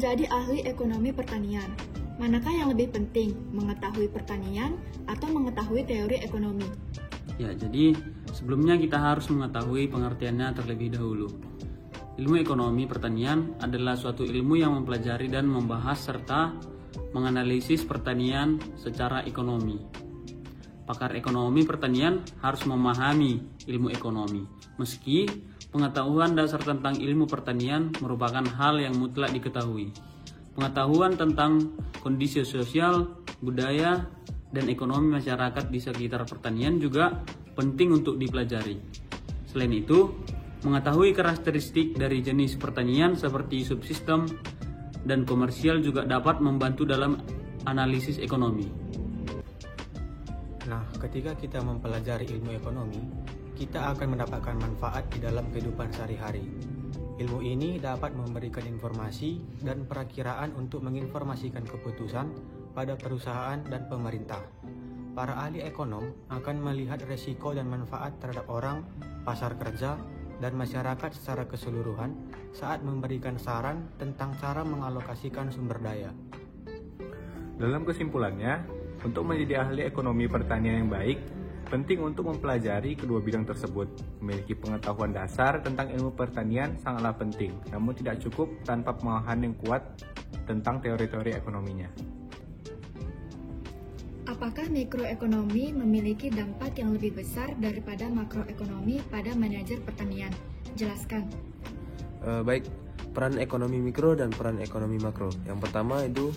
menjadi ahli ekonomi pertanian. Manakah yang lebih penting, mengetahui pertanian atau mengetahui teori ekonomi? Ya, jadi sebelumnya kita harus mengetahui pengertiannya terlebih dahulu. Ilmu ekonomi pertanian adalah suatu ilmu yang mempelajari dan membahas serta menganalisis pertanian secara ekonomi. Pakar ekonomi pertanian harus memahami ilmu ekonomi, meski pengetahuan dasar tentang ilmu pertanian merupakan hal yang mutlak diketahui. Pengetahuan tentang kondisi sosial, budaya, dan ekonomi masyarakat di sekitar pertanian juga penting untuk dipelajari. Selain itu, mengetahui karakteristik dari jenis pertanian seperti subsistem dan komersial juga dapat membantu dalam analisis ekonomi. Nah, ketika kita mempelajari ilmu ekonomi, kita akan mendapatkan manfaat di dalam kehidupan sehari-hari. Ilmu ini dapat memberikan informasi dan perakiraan untuk menginformasikan keputusan pada perusahaan dan pemerintah. Para ahli ekonom akan melihat resiko dan manfaat terhadap orang, pasar kerja, dan masyarakat secara keseluruhan saat memberikan saran tentang cara mengalokasikan sumber daya. Dalam kesimpulannya, untuk menjadi ahli ekonomi pertanian yang baik, penting untuk mempelajari kedua bidang tersebut. Memiliki pengetahuan dasar tentang ilmu pertanian sangatlah penting, namun tidak cukup tanpa pemahaman yang kuat tentang teori-teori ekonominya. Apakah mikroekonomi memiliki dampak yang lebih besar daripada makroekonomi pada manajer pertanian? Jelaskan. Baik, peran ekonomi mikro dan peran ekonomi makro. Yang pertama itu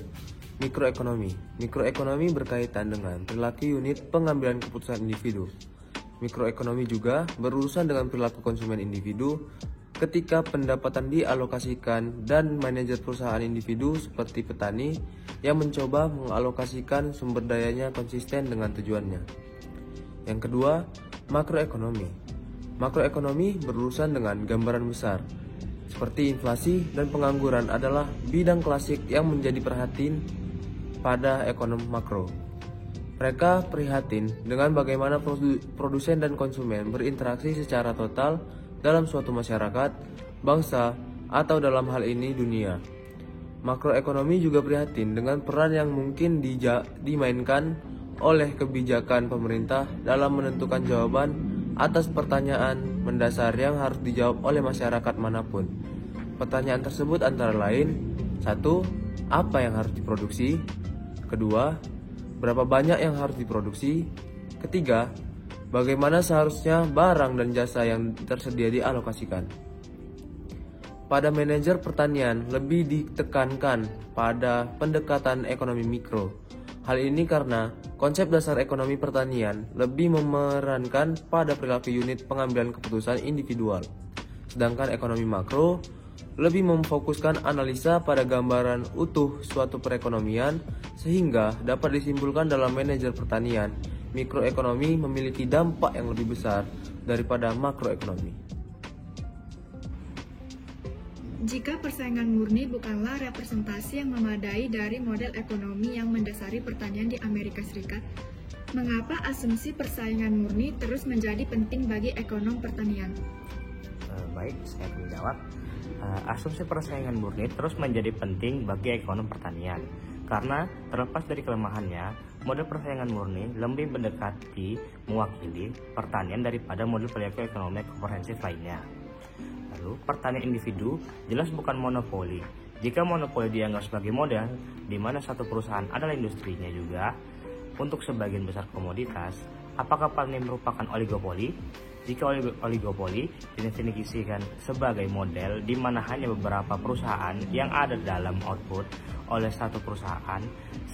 mikroekonomi. Mikroekonomi berkaitan dengan perilaku unit pengambilan keputusan individu. Mikroekonomi juga berurusan dengan perilaku konsumen individu ketika pendapatan dialokasikan dan manajer perusahaan individu seperti petani yang mencoba mengalokasikan sumber dayanya konsisten dengan tujuannya. Yang kedua, makroekonomi. Makroekonomi berurusan dengan gambaran besar, seperti inflasi dan pengangguran adalah bidang klasik yang menjadi perhatian pada ekonom makro. Mereka prihatin dengan bagaimana produsen dan konsumen berinteraksi secara total dalam suatu masyarakat, bangsa, atau dalam hal ini dunia. Makroekonomi juga prihatin dengan peran yang mungkin dimainkan oleh kebijakan pemerintah dalam menentukan jawaban atas pertanyaan mendasar yang harus dijawab oleh masyarakat manapun. Pertanyaan tersebut antara lain: 1. Apa yang harus diproduksi? Kedua, berapa banyak yang harus diproduksi? Ketiga, bagaimana seharusnya barang dan jasa yang tersedia dialokasikan? Pada manajer pertanian lebih ditekankan pada pendekatan ekonomi mikro. Hal ini karena konsep dasar ekonomi pertanian lebih memerankan pada perilaku unit pengambilan keputusan individual. Sedangkan ekonomi makro lebih memfokuskan analisa pada gambaran utuh suatu perekonomian sehingga dapat disimpulkan dalam manajer pertanian, mikroekonomi memiliki dampak yang lebih besar daripada makroekonomi. Jika persaingan murni bukanlah representasi yang memadai dari model ekonomi yang mendasari pertanian di Amerika Serikat, mengapa asumsi persaingan murni terus menjadi penting bagi ekonom pertanian? Baik, saya akan menjawab. Asumsi persaingan murni terus menjadi penting bagi ekonom pertanian karena terlepas dari kelemahannya, model persaingan murni lebih mendekati mewakili pertanian daripada model perilaku ekonomi komprehensif lainnya. Lalu, pertanian individu jelas bukan monopoli. Jika monopoli dianggap sebagai model di mana satu perusahaan adalah industrinya juga untuk sebagian besar komoditas, apakah pertanian merupakan oligopoli? Jika oligopoli didefinisikan sebagai model di mana hanya beberapa perusahaan yang ada dalam output oleh satu perusahaan,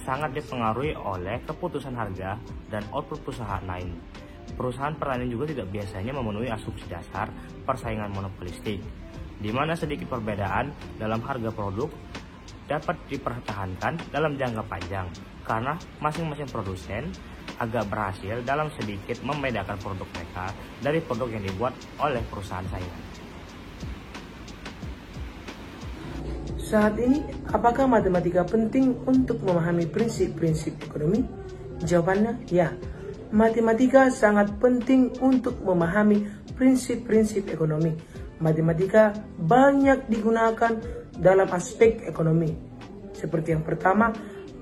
sangat dipengaruhi oleh keputusan harga dan output perusahaan lain. Perusahaan pertanian juga tidak biasanya memenuhi asumsi dasar persaingan monopolistik, di mana sedikit perbedaan dalam harga produk dapat dipertahankan dalam jangka panjang karena masing-masing produsen agak berhasil dalam sedikit membedakan produk mereka dari produk yang dibuat oleh perusahaan saingan. Saat ini, apakah matematika penting untuk memahami prinsip-prinsip ekonomi? Jawabannya, ya. Matematika sangat penting untuk memahami prinsip-prinsip ekonomi. Matematika banyak digunakan dalam aspek ekonomi. seperti yang pertama,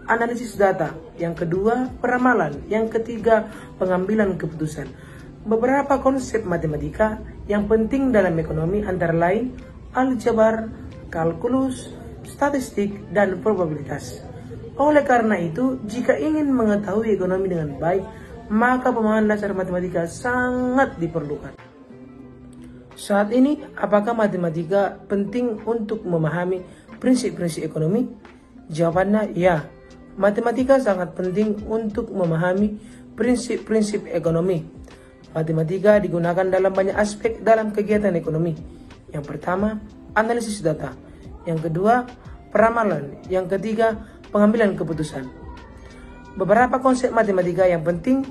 analisis data, yang kedua, peramalan, yang ketiga, pengambilan keputusan. Beberapa konsep matematika yang penting dalam ekonomi antara lain aljabar, kalkulus, statistik, dan probabilitas. Oleh karena itu, jika ingin mengetahui ekonomi dengan baik, maka pemahaman dasar matematika sangat diperlukan. Saat ini, apakah matematika penting untuk memahami prinsip-prinsip ekonomi? Jawabannya ya. Matematika sangat penting untuk memahami prinsip-prinsip ekonomi. Matematika digunakan dalam banyak aspek dalam kegiatan ekonomi. Yang pertama, analisis data. Yang kedua, peramalan. Yang ketiga, pengambilan keputusan. Beberapa konsep matematika yang penting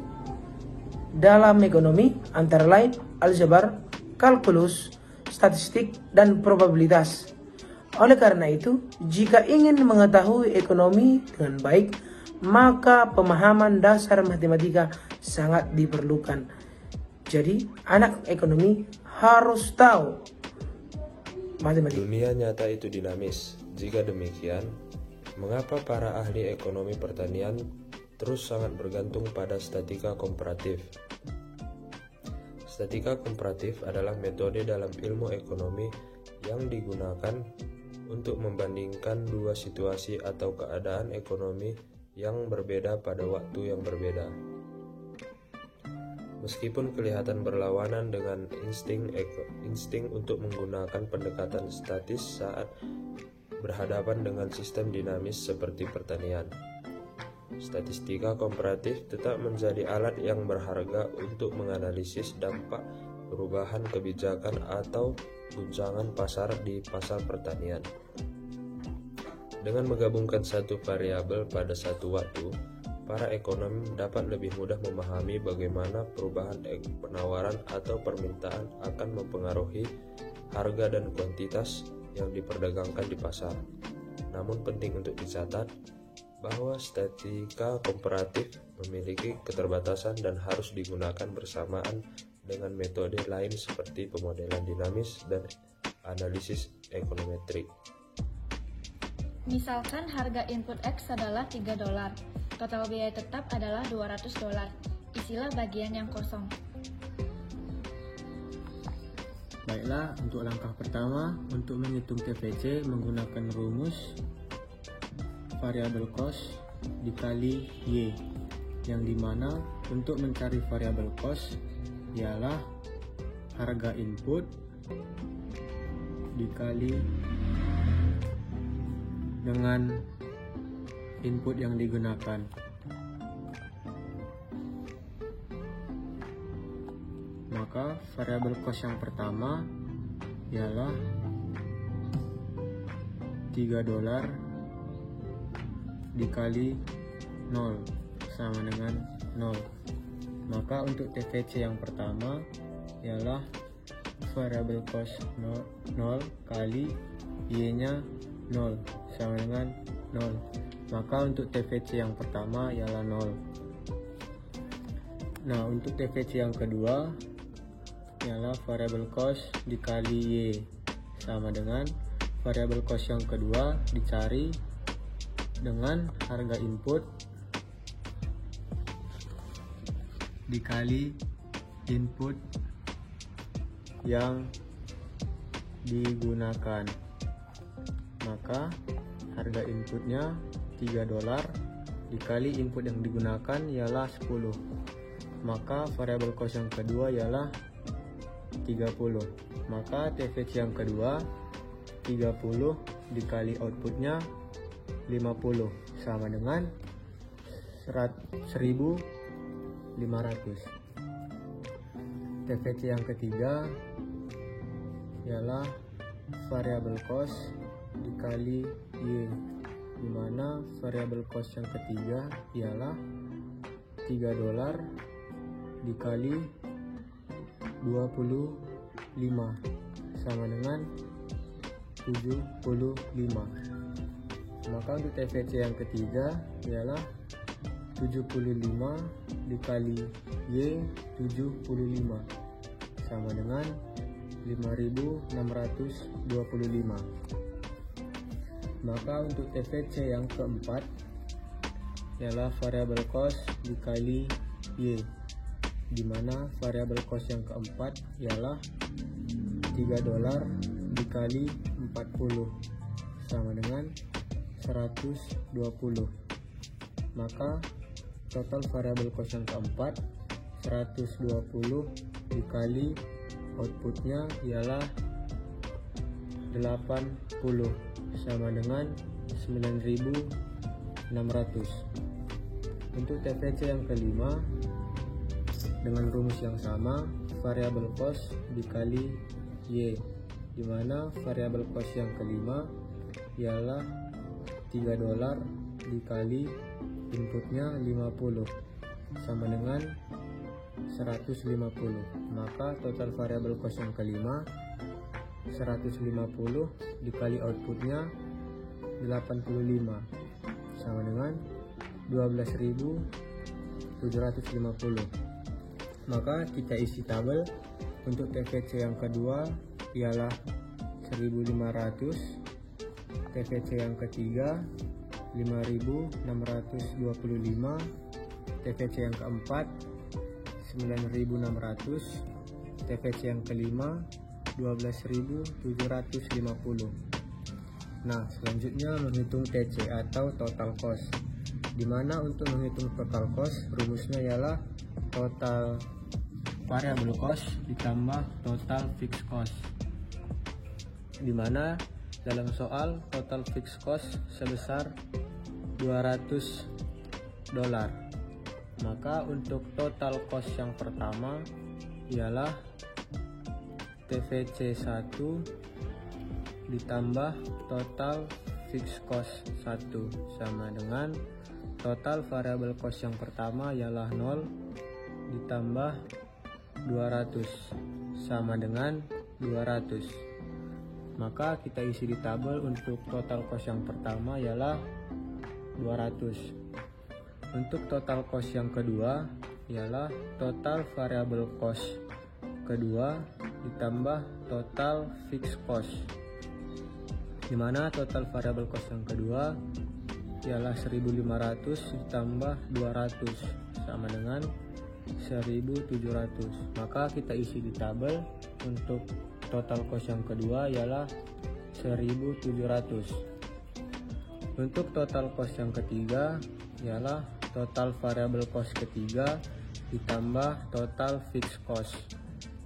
dalam ekonomi antara lain aljabar, kalkulus, statistik, dan probabilitas. Oleh karena itu, jika ingin mengetahui ekonomi dengan baik, maka pemahaman dasar matematika sangat diperlukan. Jadi, anak ekonomi harus tahu matematika. Dunia nyata itu dinamis. Jika demikian, mengapa para ahli ekonomi pertanian terus sangat bergantung pada statika komparatif? Statika komparatif adalah metode dalam ilmu ekonomi yang digunakan untuk membandingkan dua situasi atau keadaan ekonomi yang berbeda pada waktu yang berbeda. Meskipun kelihatan berlawanan dengan insting untuk menggunakan pendekatan statis saat berhadapan dengan sistem dinamis seperti pertanian. Statistika komparatif tetap menjadi alat yang berharga untuk menganalisis dampak perubahan kebijakan atau guncangan pasar di pasar pertanian. Dengan menggabungkan satu variabel pada satu waktu, para ekonom dapat lebih mudah memahami bagaimana perubahan penawaran atau permintaan akan mempengaruhi harga dan kuantitas yang diperdagangkan di pasar. Namun penting untuk dicatat bahwa statika komparatif memiliki keterbatasan dan harus digunakan bersamaan dengan metode lain seperti pemodelan dinamis dan analisis ekonometrik. Misalkan harga input X adalah $3. Total biaya tetap adalah $200. Isilah bagian yang kosong. Baiklah, untuk langkah pertama, untuk menghitung TVC menggunakan rumus variable cost dikali Y, yang dimana untuk mencari variable cost ialah harga input dikali dengan input yang digunakan. Maka variabel cost yang pertama ialah $3 dikali 0 sama dengan 0. Maka untuk TVC yang pertama ialah variabel cost 0 kali Y-nya 0 sama dengan 0. Maka untuk TVC yang pertama ialah 0. Nah, untuk TVC yang kedua ialah variable cost dikali Y sama dengan variable cost yang kedua dicari dengan harga input dikali input yang digunakan. Maka harga inputnya $3 dikali input yang digunakan ialah 10. Maka variabel cost yang kedua ialah 30. Maka TVC yang kedua 30 dikali outputnya 50 sama dengan 1.500. TVC yang ketiga ialah variabel cost dikali Y, dimana variabel cost yang ketiga ialah $3 dikali 25 sama dengan 75. Maka untuk TVC yang ketiga ialah 75 dikali Y 75 sama dengan 5.625. Maka untuk TVC yang keempat ialah variable cost dikali Y, di mana variable cost yang keempat ialah $3 dikali 40 sama dengan 120. Maka total variable cost yang keempat 120 dikali outputnya ialah 80 sama dengan 9.600. Untuk TVC yang kelima dengan rumus yang sama, variable cost dikali Y, di mana variable cost yang kelima ialah $3 dikali inputnya 50 sama dengan 150. Maka total variable cost yang kelima 150 dikali outputnya 85 sama dengan 12.750. Maka kita isi tabel. Untuk TVC yang kedua ialah 1.500, TVC yang ketiga 5.625, TVC yang keempat 9.600, TVC yang kelima 12.750. Nah, selanjutnya menghitung TC atau total cost, di mana untuk menghitung total cost rumusnya ialah total variable cost ditambah total fixed cost, di mana dalam soal total fixed cost sebesar $200. Maka untuk total cost yang pertama ialah TVC 1 ditambah total fixed cost 1 sama dengan total variable cost yang pertama ialah 0 ditambah 200 sama dengan 200. Maka kita isi di tabel. Untuk total cost yang pertama ialah 200. Untuk total cost yang kedua ialah total variable cost kedua ditambah total fixed cost, di mana total variable cost yang kedua ialah 1.500 ditambah 200 sama dengan 1.700. Maka kita isi di tabel. Untuk total cost yang kedua ialah 1.700. Untuk total cost yang ketiga ialah total variable cost ketiga ditambah total fixed cost,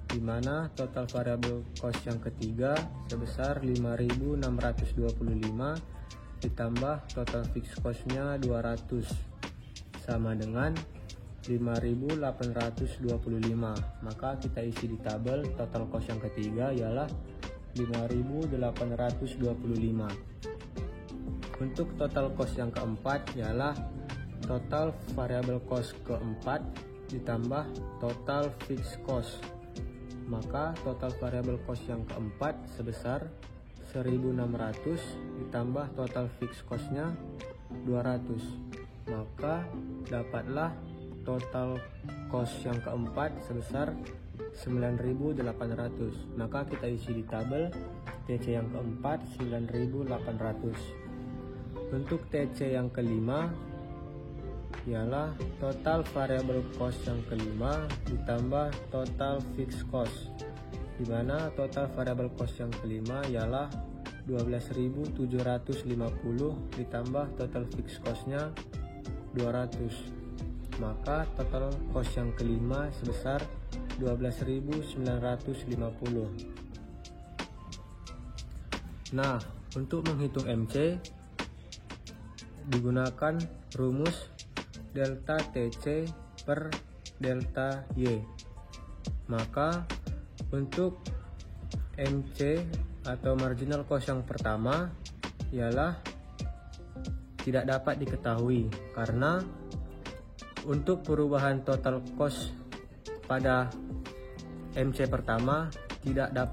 di mana total variable cost yang ketiga sebesar 5.625 ditambah total fixed cost-nya 200 sama dengan 5.825. Maka kita isi di tabel. Total cost yang ketiga ialah 5.825. Untuk total cost yang keempat ialah total variable cost keempat ditambah total fixed cost. Maka total variable cost yang keempat sebesar 1.600 ditambah total fixed cost-nya 200. Maka dapatlah total cost yang keempat sebesar 9.800. Maka kita isi di tabel. TC yang keempat 9.800. Untuk TC yang kelima ialah total variable cost yang kelima ditambah total fixed cost, di mana total variable cost yang kelima ialah 12.750 ditambah total fixed cost-nya 200. Maka total cost yang kelima sebesar 12.950. Nah, untuk menghitung MC digunakan rumus delta TC per delta Y. Maka untuk MC atau marginal cost yang pertama ialah tidak dapat diketahui karena untuk perubahan total cost pada MC pertama tidak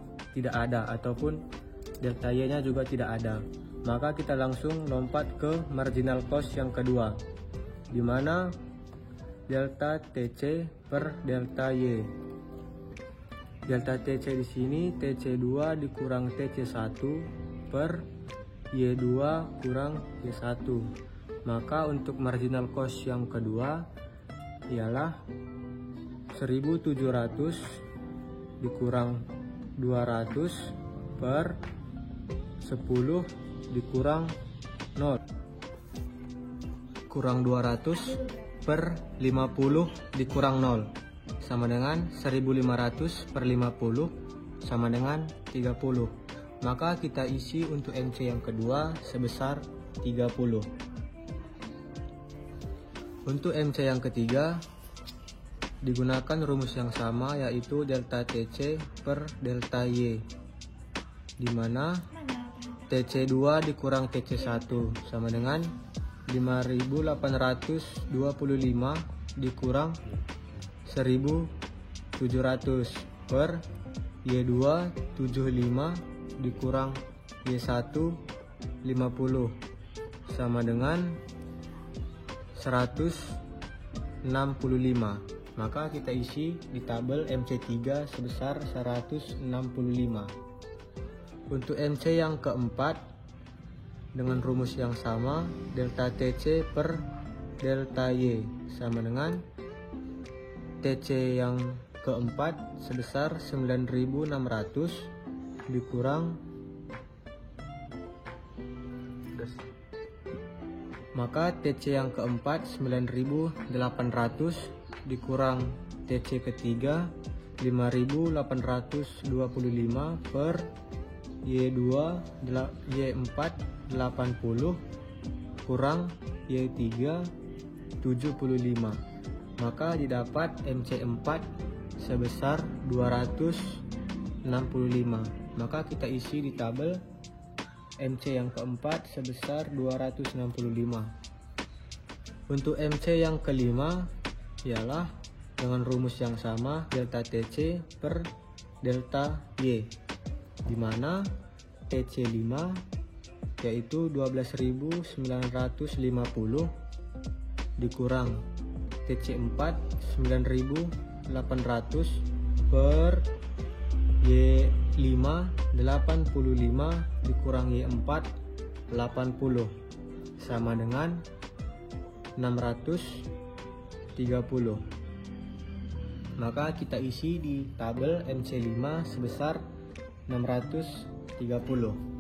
ada ataupun delta Y nya juga tidak ada. Maka kita langsung lompat ke marginal cost yang kedua, di mana delta TC per delta Y. Delta TC di sini TC2 dikurang TC1 per Y2 kurang Y1. Maka untuk marginal cost yang kedua ialah 1700 dikurang 200 per 10 dikurang 0 kurang 200 per 50 dikurang 0 sama dengan 1500 per 50 sama dengan 30. Maka kita isi untuk MC yang kedua sebesar 30. Untuk MC yang ketiga digunakan rumus yang sama, yaitu delta TC per delta Y, di mana TC2 dikurang TC1 sama dengan 5825 dikurang 1700 per Y2 75 dikurang Y1 50 sama dengan 165. Maka kita isi di tabel MC3 sebesar 165. Untuk MC yang keempat dengan rumus yang sama, delta TC per delta Y sama dengan TC yang keempat sebesar 9600 dikurang, maka TC yang keempat 9800 dikurang TC ketiga 5825 per Y2 Y4 80 kurang Y3 75. Maka didapat MC4 sebesar 265. Maka kita isi di tabel MC yang keempat sebesar 265. Untuk MC yang kelima ialah dengan rumus yang sama, delta TC per delta Y, di mana TC5 yaitu 12.950 dikurang TC4 9.800 per Y5 85 dikurang Y4 80 sama dengan 630. Maka kita isi di tabel MC5 sebesar 630.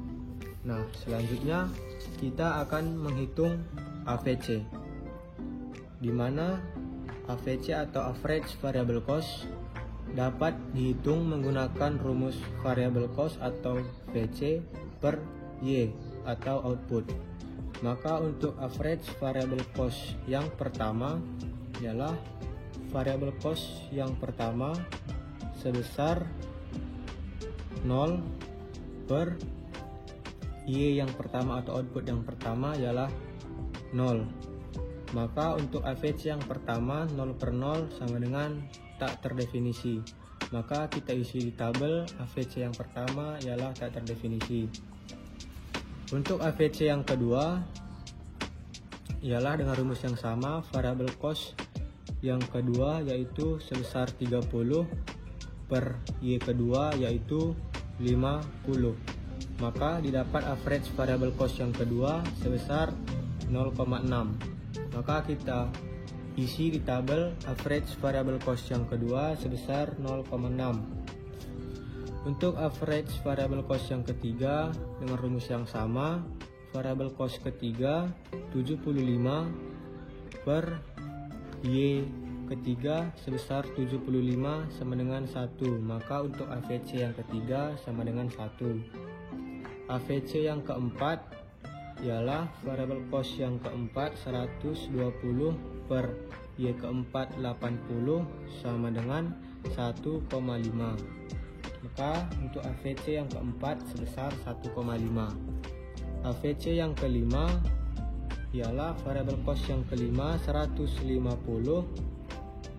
Nah, selanjutnya kita akan menghitung AVC, di mana AVC atau average variable cost dapat dihitung menggunakan rumus variable cost atau VC per Y atau output. Maka untuk average variable cost yang pertama ialah variable cost yang pertama sebesar 0 per Y yang pertama atau output yang pertama ialah 0. Maka untuk AVC yang pertama 0 per 0 sama dengan tak terdefinisi. Maka kita isi di tabel AVC yang pertama ialah tak terdefinisi. Untuk AVC yang kedua ialah dengan rumus yang sama, variable cost yang kedua yaitu sebesar 30 per Y kedua yaitu 50. Maka didapat average variable cost yang kedua sebesar 0,6. Maka kita isi di tabel average variable cost yang kedua sebesar 0,6. Untuk average variable cost yang ketiga dengan rumus yang sama, variable cost ketiga 75 per Y ketiga sebesar 75 sama dengan 1. Maka untuk AVC yang ketiga sama dengan 1. AVC yang keempat ialah variable cost yang keempat 120 per Y keempat 80 sama dengan 1,5. Maka untuk AVC yang keempat sebesar 1,5. AVC yang kelima ialah variable cost yang kelima 150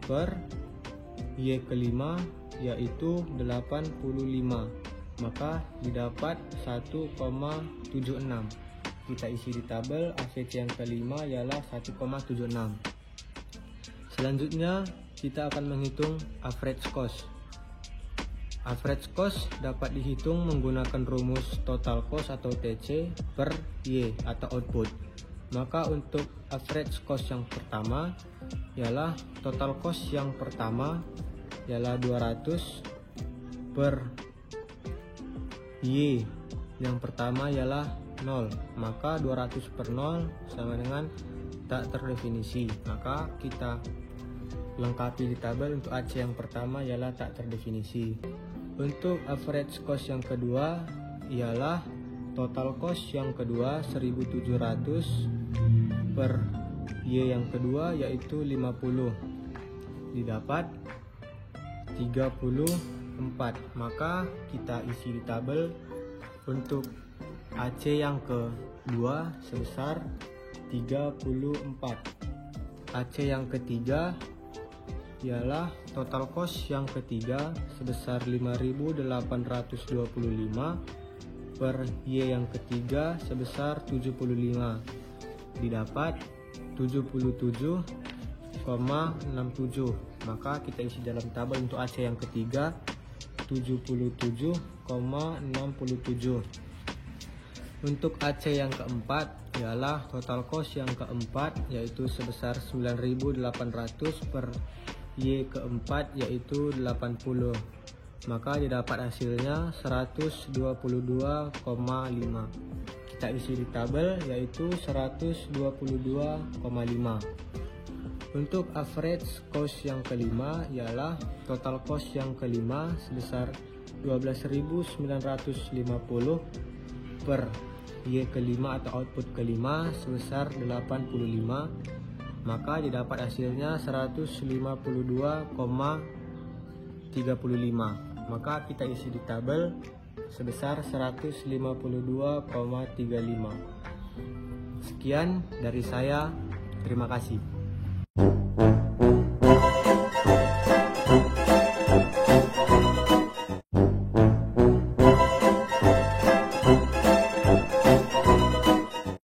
per Y kelima yaitu 85. Maka didapat 1,76. Kita isi di tabel AVC yang kelima ialah 1,76. Selanjutnya kita akan menghitung average cost. Average cost dapat dihitung menggunakan rumus total cost atau TC per Y atau output. Maka untuk average cost yang pertama ialah total cost yang pertama ialah 200 per Y yang pertama ialah 0. Maka 200 per 0 sama dengan tak terdefinisi. Maka kita lengkapi di tabel. Untuk AC yang pertama ialah tak terdefinisi. Untuk average cost yang kedua ialah total cost yang kedua 1700 per Y yang kedua yaitu 50 didapat 34. Maka kita isi di tabel. Untuk AC yang kedua sebesar 34. AC yang ketiga ialah total cost yang ketiga sebesar 5.825 per Y yang ketiga sebesar 75 didapat 77,67. Maka kita isi dalam tabel untuk AC yang ketiga 77,67. Untuk AC yang keempat ialah total cost yang keempat yaitu sebesar 9.800 per Y keempat yaitu 80. Maka didapat hasilnya 122,5. Kita isi di tabel yaitu 122,5. Untuk average cost yang kelima ialah total cost yang kelima sebesar 12.950 per Y kelima atau output kelima sebesar 85. Maka didapat hasilnya 152,35. Maka kita isi di tabel sebesar 152,35. Sekian dari saya, terima kasih.